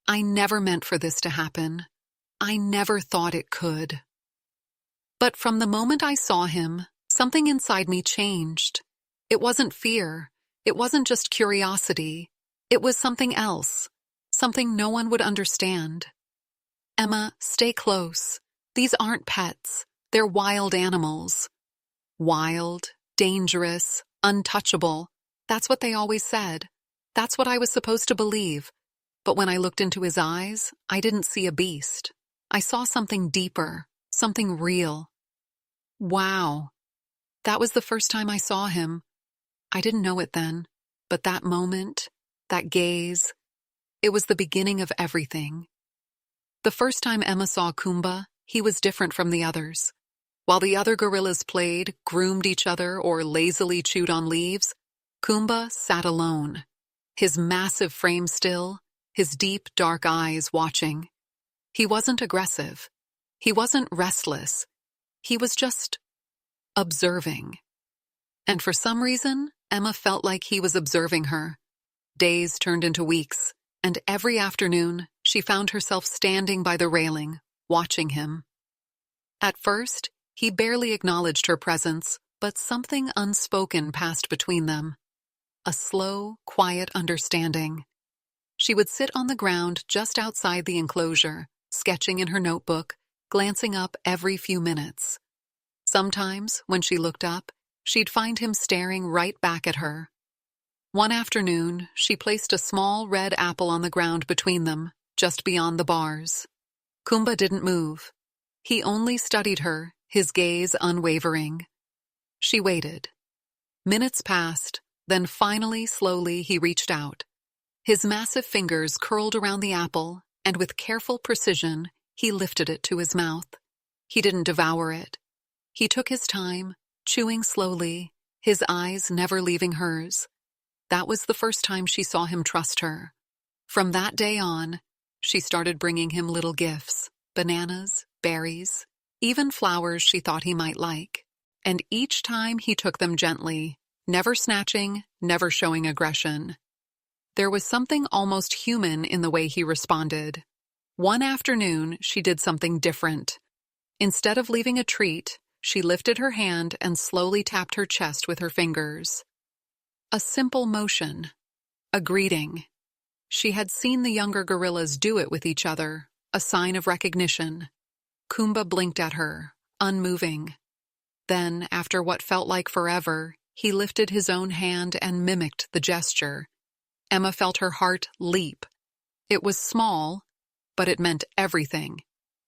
I never meant for this to happen. I never thought it could. But from the moment I saw him, something inside me changed. It wasn't fear. It wasn't just curiosity. It was something else. Something no one would understand. Emma, stay close. These aren't pets. They're wild animals. Wild, dangerous, untouchable. That's what they always said. That's what I was supposed to believe. But when I looked into his eyes, I didn't see a beast. I saw something deeper, something real. Wow. That was the first time I saw him. I didn't know it then, but that moment, that gaze, it was the beginning of everything. The first time Emma saw Kumba, he was different from the others. While the other gorillas played, groomed each other, or lazily chewed on leaves, Kumba sat alone, his massive frame still, his deep, dark eyes watching. He wasn't aggressive. He wasn't restless. He was just observing. And for some reason, Emma felt like he was observing her. Days turned into weeks, and every afternoon, she found herself standing by the railing, watching him. At first, he barely acknowledged her presence, but something unspoken passed between them. A slow, quiet understanding. She would sit on the ground just outside the enclosure, sketching in her notebook, glancing up every few minutes. Sometimes, when she looked up, she'd find him staring right back at her. One afternoon, she placed a small red apple on the ground between them, just beyond the bars. Kumba didn't move. He only studied her, his gaze unwavering. She waited. Minutes passed, then finally, slowly, he reached out. His massive fingers curled around the apple, and with careful precision, he lifted it to his mouth. He didn't devour it. He took his time, chewing slowly, his eyes never leaving hers. That was the first time she saw him trust her. From that day on, she started bringing him little gifts, bananas, berries, even flowers she thought he might like. And each time he took them gently, never snatching, never showing aggression. There was something almost human in the way he responded. One afternoon, she did something different. Instead of leaving a treat, she lifted her hand and slowly tapped her chest with her fingers. A simple motion. A greeting. She had seen the younger gorillas do it with each other, a sign of recognition. Kumba blinked at her, unmoving. Then, after what felt like forever, he lifted his own hand and mimicked the gesture. Emma felt her heart leap. It was small, but it meant everything.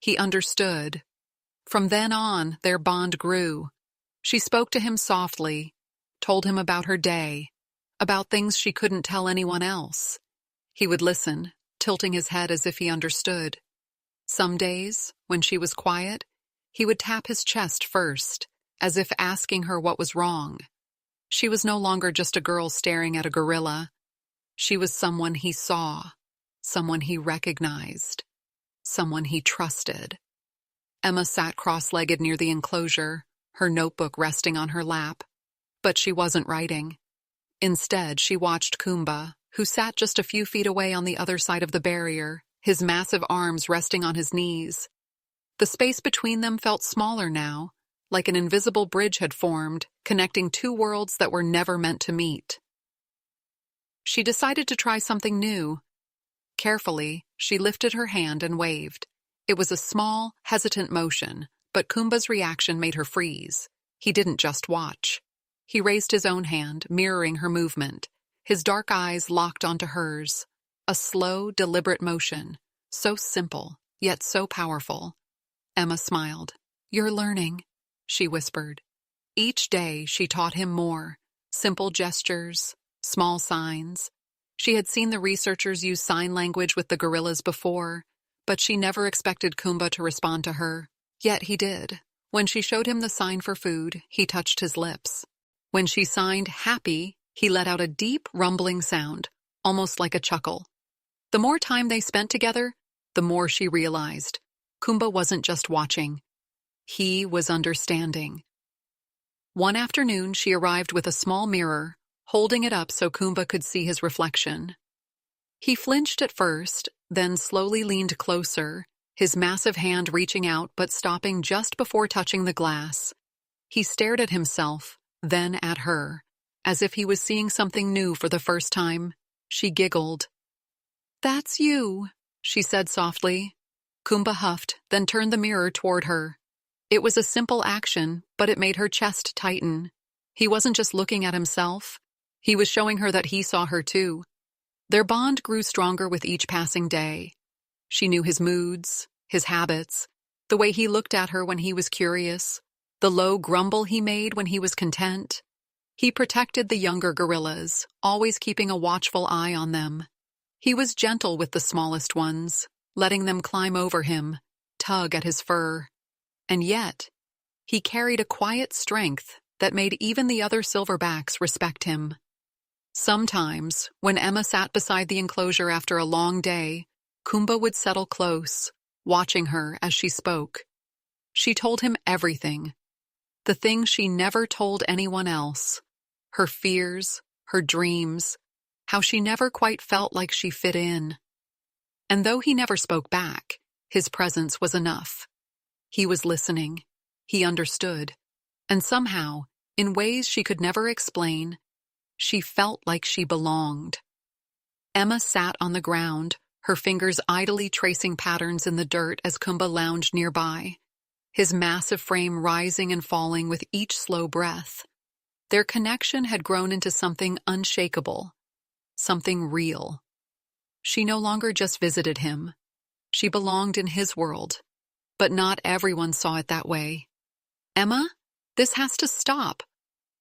He understood. From then on, their bond grew. She spoke to him softly, told him about her day, about things she couldn't tell anyone else. He would listen, tilting his head as if he understood. Some days, when she was quiet, he would tap his chest first, as if asking her what was wrong. She was no longer just a girl staring at a gorilla. She was someone he saw, someone he recognized, someone he trusted. Emma sat cross-legged near the enclosure, her notebook resting on her lap. But she wasn't writing. Instead, she watched Kumba, who sat just a few feet away on the other side of the barrier, his massive arms resting on his knees. The space between them felt smaller now, like an invisible bridge had formed, connecting two worlds that were never meant to meet. She decided to try something new. Carefully, she lifted her hand and waved. It was a small, hesitant motion, but Kumba's reaction made her freeze. He didn't just watch. He raised his own hand, mirroring her movement, his dark eyes locked onto hers. A slow, deliberate motion, so simple, yet so powerful. Emma smiled. "You're learning," she whispered. Each day she taught him more, simple gestures, small signs. She had seen the researchers use sign language with the gorillas before, but she never expected Kumba to respond to her. Yet he did. When she showed him the sign for food, he touched his lips. When she signed happy, he let out a deep, rumbling sound, almost like a chuckle. The more time they spent together, the more she realized. Kumba wasn't just watching. He was understanding. One afternoon, she arrived with a small mirror, holding it up so Kumba could see his reflection. He flinched at first, then slowly leaned closer, his massive hand reaching out but stopping just before touching the glass. He stared at himself, then at her, as if he was seeing something new for the first time. She giggled. "That's you," she said softly. Kumba huffed, then turned the mirror toward her. It was a simple action, but it made her chest tighten. He wasn't just looking at himself. He was showing her that he saw her too. Their bond grew stronger with each passing day. She knew his moods, his habits, the way he looked at her when he was curious, the low grumble he made when he was content. He protected the younger gorillas, always keeping a watchful eye on them. He was gentle with the smallest ones, letting them climb over him, tug at his fur. And yet, he carried a quiet strength that made even the other silverbacks respect him. Sometimes, when Emma sat beside the enclosure after a long day, Kumba would settle close, watching her as she spoke. She told him everything, the things she never told anyone else, her fears, her dreams, how she never quite felt like she fit in. And though he never spoke back, his presence was enough. He was listening, he understood, and somehow, in ways she could never explain, she felt like she belonged. Emma sat on the ground, her fingers idly tracing patterns in the dirt as Kumba lounged nearby, his massive frame rising and falling with each slow breath. Their connection had grown into something unshakable, something real. She no longer just visited him. She belonged in his world, but not everyone saw it that way. "Emma, this has to stop."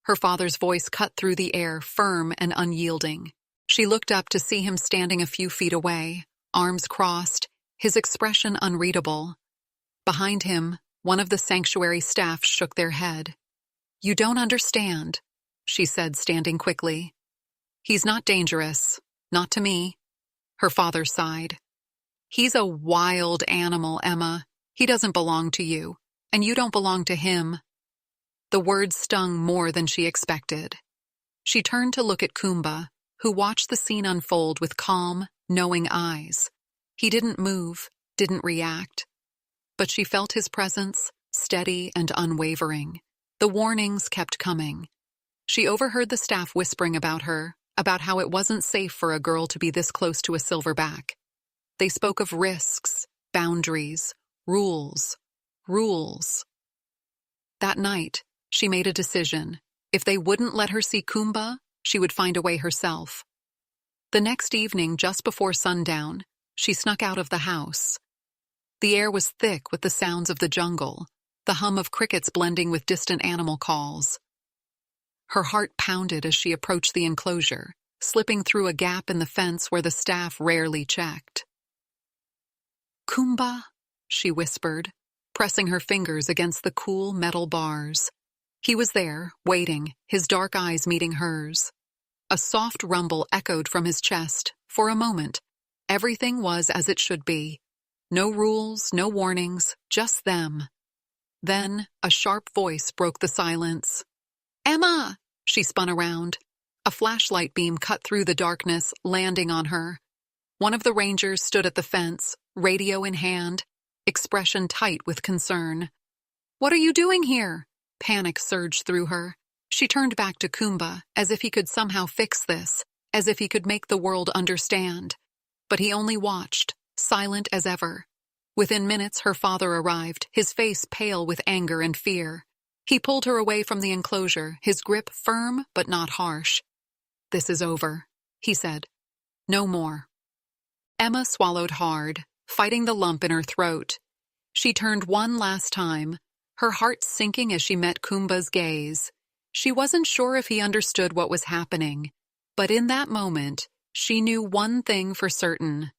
Her father's voice cut through the air, firm and unyielding. She looked up to see him standing a few feet away, arms crossed, his expression unreadable. Behind him, one of the sanctuary staff shook their head. "You don't understand," she said, standing quickly. "He's not dangerous, not to me." Her father sighed. "He's a wild animal, Emma. He doesn't belong to you, and you don't belong to him." The words stung more than she expected. She turned to look at Kumba, who watched the scene unfold with calm, knowing eyes. He didn't move, didn't react. But she felt his presence, steady and unwavering. The warnings kept coming. She overheard the staff whispering about her, about how it wasn't safe for a girl to be this close to a silverback. They spoke of risks, boundaries, rules. That night, she made a decision. If they wouldn't let her see Kumba, she would find a way herself. The next evening, just before sundown, she snuck out of the house. The air was thick with the sounds of the jungle, the hum of crickets blending with distant animal calls. Her heart pounded as she approached the enclosure, slipping through a gap in the fence where the staff rarely checked. "Kumba," she whispered, pressing her fingers against the cool metal bars. He was there, waiting, his dark eyes meeting hers. A soft rumble echoed from his chest. For a moment, everything was as it should be. No rules, no warnings, just them. Then, a sharp voice broke the silence. "Emma!" She spun around. A flashlight beam cut through the darkness, landing on her. One of the rangers stood at the fence, radio in hand, expression tight with concern. "What are you doing here?" Panic surged through her. She turned back to Kumba, as if he could somehow fix this, as if he could make the world understand. But he only watched, silent as ever. Within minutes, her father arrived, his face pale with anger and fear. He pulled her away from the enclosure, his grip firm but not harsh. "This is over," he said. "No more." Emma swallowed hard, fighting the lump in her throat. She turned one last time, her heart sinking as she met Kumba's gaze. She wasn't sure if he understood what was happening, but in that moment, she knew one thing for certain.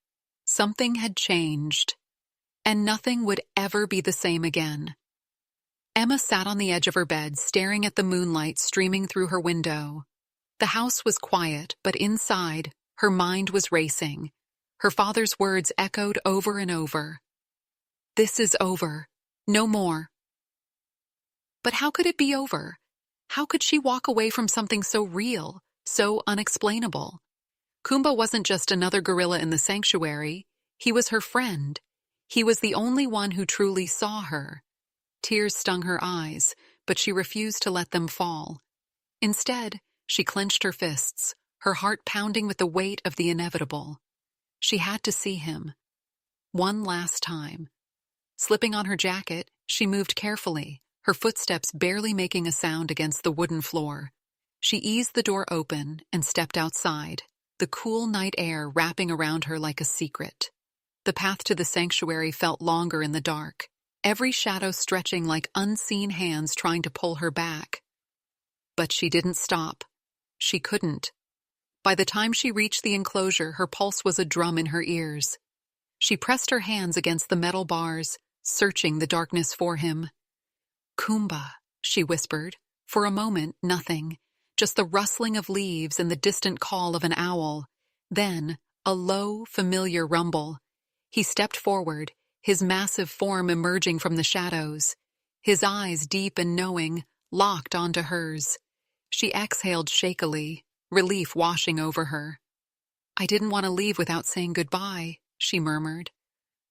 Something had changed, and nothing would ever be the same again. Emma sat on the edge of her bed, staring at the moonlight streaming through her window. The house was quiet, but inside, her mind was racing. Her father's words echoed over and over. "This is over. No more." But how could it be over? How could she walk away from something so real, so unexplainable? Kumba wasn't just another gorilla in the sanctuary. He was her friend. He was the only one who truly saw her. Tears stung her eyes, but she refused to let them fall. Instead, she clenched her fists, her heart pounding with the weight of the inevitable. She had to see him. One last time. Slipping on her jacket, she moved carefully, her footsteps barely making a sound against the wooden floor. She eased the door open and stepped outside, the cool night air wrapping around her like a secret. The path to the sanctuary felt longer in the dark, every shadow stretching like unseen hands trying to pull her back. But she didn't stop. She couldn't. By the time she reached the enclosure, her pulse was a drum in her ears. She pressed her hands against the metal bars, searching the darkness for him. "Kumba," she whispered. For a moment, nothing. Just the rustling of leaves and the distant call of an owl. Then, a low, familiar rumble. He stepped forward, his massive form emerging from the shadows. His eyes, deep and knowing, locked onto hers. She exhaled shakily, relief washing over her. "I didn't want to leave without saying goodbye," she murmured.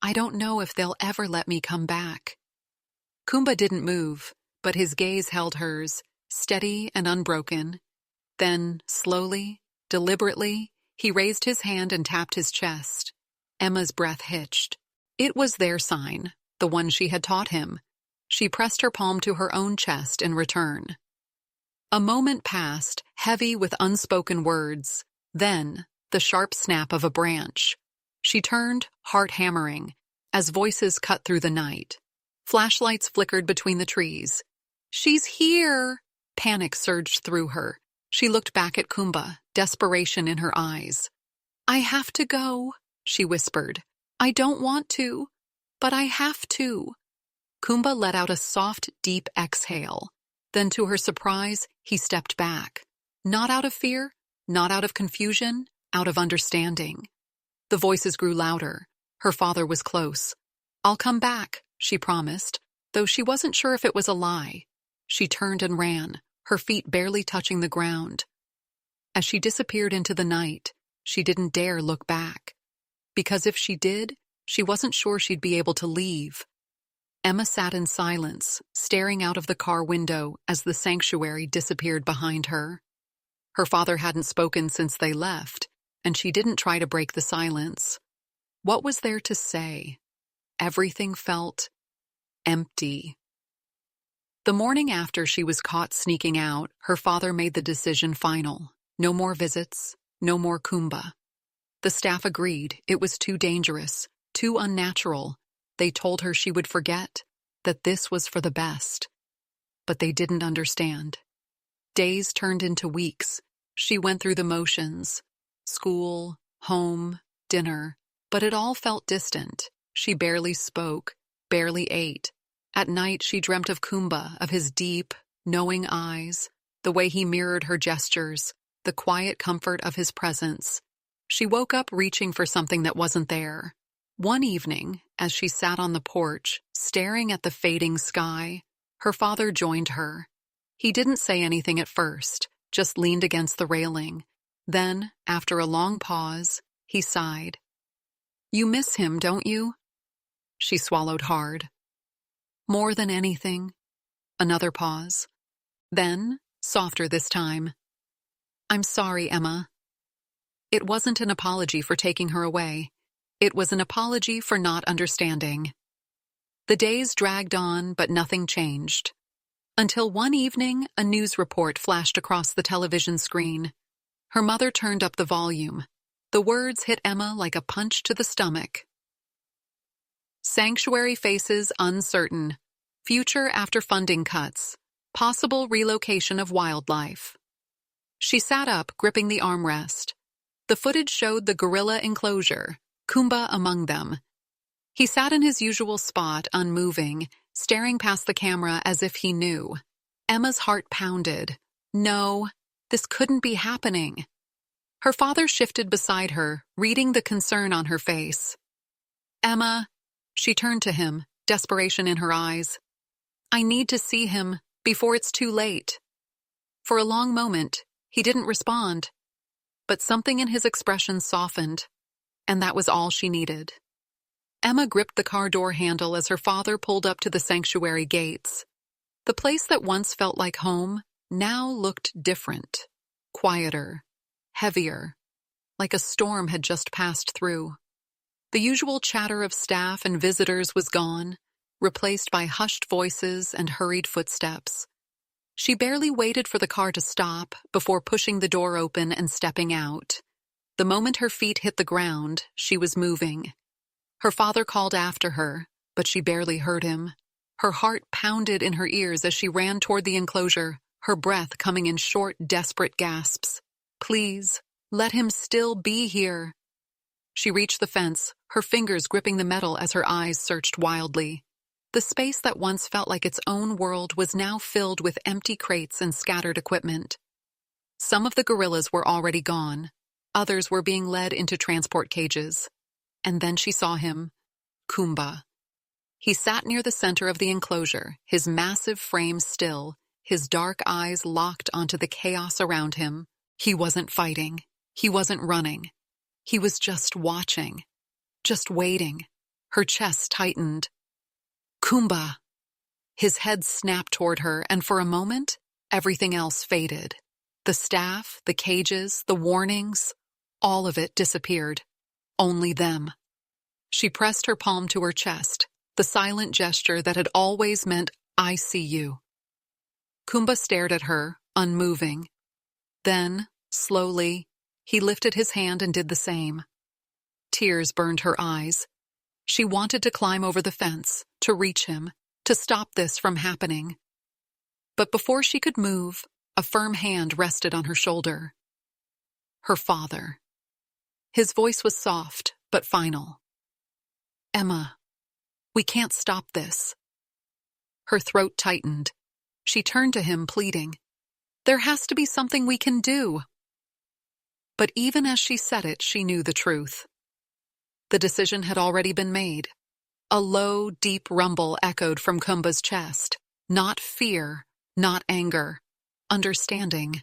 "I don't know if they'll ever let me come back." Kumba didn't move, but his gaze held hers, steady and unbroken. Then, slowly, deliberately, he raised his hand and tapped his chest. Emma's breath hitched. It was their sign, the one she had taught him. She pressed her palm to her own chest in return. A moment passed, heavy with unspoken words. Then, the sharp snap of a branch. She turned, heart hammering, as voices cut through the night. Flashlights flickered between the trees. "She's here!" Panic surged through her. She looked back at Kumba, desperation in her eyes. "I have to go," she whispered. "I don't want to, but I have to." Kumba let out a soft, deep exhale. Then, to her surprise, he stepped back. Not out of fear, not out of confusion, out of understanding. The voices grew louder. Her father was close. "I'll come back," she promised, though she wasn't sure if it was a lie. She turned and ran, her feet barely touching the ground. As she disappeared into the night, she didn't dare look back. Because if she did, she wasn't sure she'd be able to leave. Emma sat in silence, staring out of the car window as the sanctuary disappeared behind her. Her father hadn't spoken since they left, and she didn't try to break the silence. What was there to say? Everything felt empty. The morning after she was caught sneaking out, her father made the decision final. No more visits, no more Kumba. The staff agreed it was too dangerous, too unnatural. They told her she would forget, that this was for the best. But they didn't understand. Days turned into weeks. She went through the motions. School, home, dinner. But it all felt distant. She barely spoke, barely ate. At night she dreamt of Kumba, of his deep, knowing eyes, the way he mirrored her gestures, the quiet comfort of his presence. She woke up reaching for something that wasn't there. One evening, as she sat on the porch, staring at the fading sky, her father joined her. He didn't say anything at first, just leaned against the railing. Then, after a long pause, he sighed. "You miss him, don't you?" She swallowed hard. "More than anything." Another pause. Then, softer this time. "I'm sorry, Emma." It wasn't an apology for taking her away. It was an apology for not understanding. The days dragged on, but nothing changed. Until one evening, a news report flashed across the television screen. Her mother turned up the volume. The words hit Emma like a punch to the stomach. Sanctuary faces uncertain. Future after funding cuts. Possible relocation of wildlife. She sat up, gripping the armrest. The footage showed the gorilla enclosure, Kumba among them. He sat in his usual spot, unmoving, staring past the camera as if he knew. Emma's heart pounded. No, this couldn't be happening. Her father shifted beside her, reading the concern on her face. "Emma," she turned to him, desperation in her eyes. "I need to see him before it's too late." For a long moment, he didn't respond. But something in his expression softened, and that was all she needed. Emma gripped the car door handle as her father pulled up to the sanctuary gates. The place that once felt like home now looked different, quieter, heavier, like a storm had just passed through. The usual chatter of staff and visitors was gone, replaced by hushed voices and hurried footsteps. She barely waited for the car to stop before pushing the door open and stepping out. The moment her feet hit the ground, she was moving. Her father called after her, but she barely heard him. Her heart pounded in her ears as she ran toward the enclosure, her breath coming in short, desperate gasps. Please, let him still be here. She reached the fence, her fingers gripping the metal as her eyes searched wildly. The space that once felt like its own world was now filled with empty crates and scattered equipment. Some of the gorillas were already gone. Others were being led into transport cages. And then she saw him, Kumba. He sat near the center of the enclosure, his massive frame still, his dark eyes locked onto the chaos around him. He wasn't fighting. He wasn't running. He was just watching, just waiting. Her chest tightened. Kumba! His head snapped toward her, and for a moment, everything else faded. The staff, the cages, the warnings, all of it disappeared. Only them. She pressed her palm to her chest, the silent gesture that had always meant, I see you. Kumba stared at her, unmoving. Then, slowly, he lifted his hand and did the same. Tears burned her eyes. She wanted to climb over the fence, to reach him, to stop this from happening. But before she could move, a firm hand rested on her shoulder. Her father. His voice was soft, but final. Emma, we can't stop this. Her throat tightened. She turned to him, pleading. There has to be something we can do. But even as she said it, she knew the truth. The decision had already been made. A low, deep rumble echoed from Kumba's chest. Not fear, not anger. Understanding.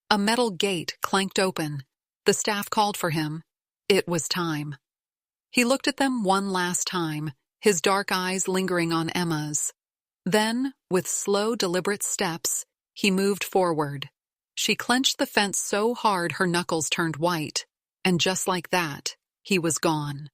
A metal gate clanked open. The staff called for him. It was time. He looked at them one last time, his dark eyes lingering on Emma's. Then, with slow, deliberate steps, he moved forward. She clenched the fence so hard her knuckles turned white, and just like that, he was gone.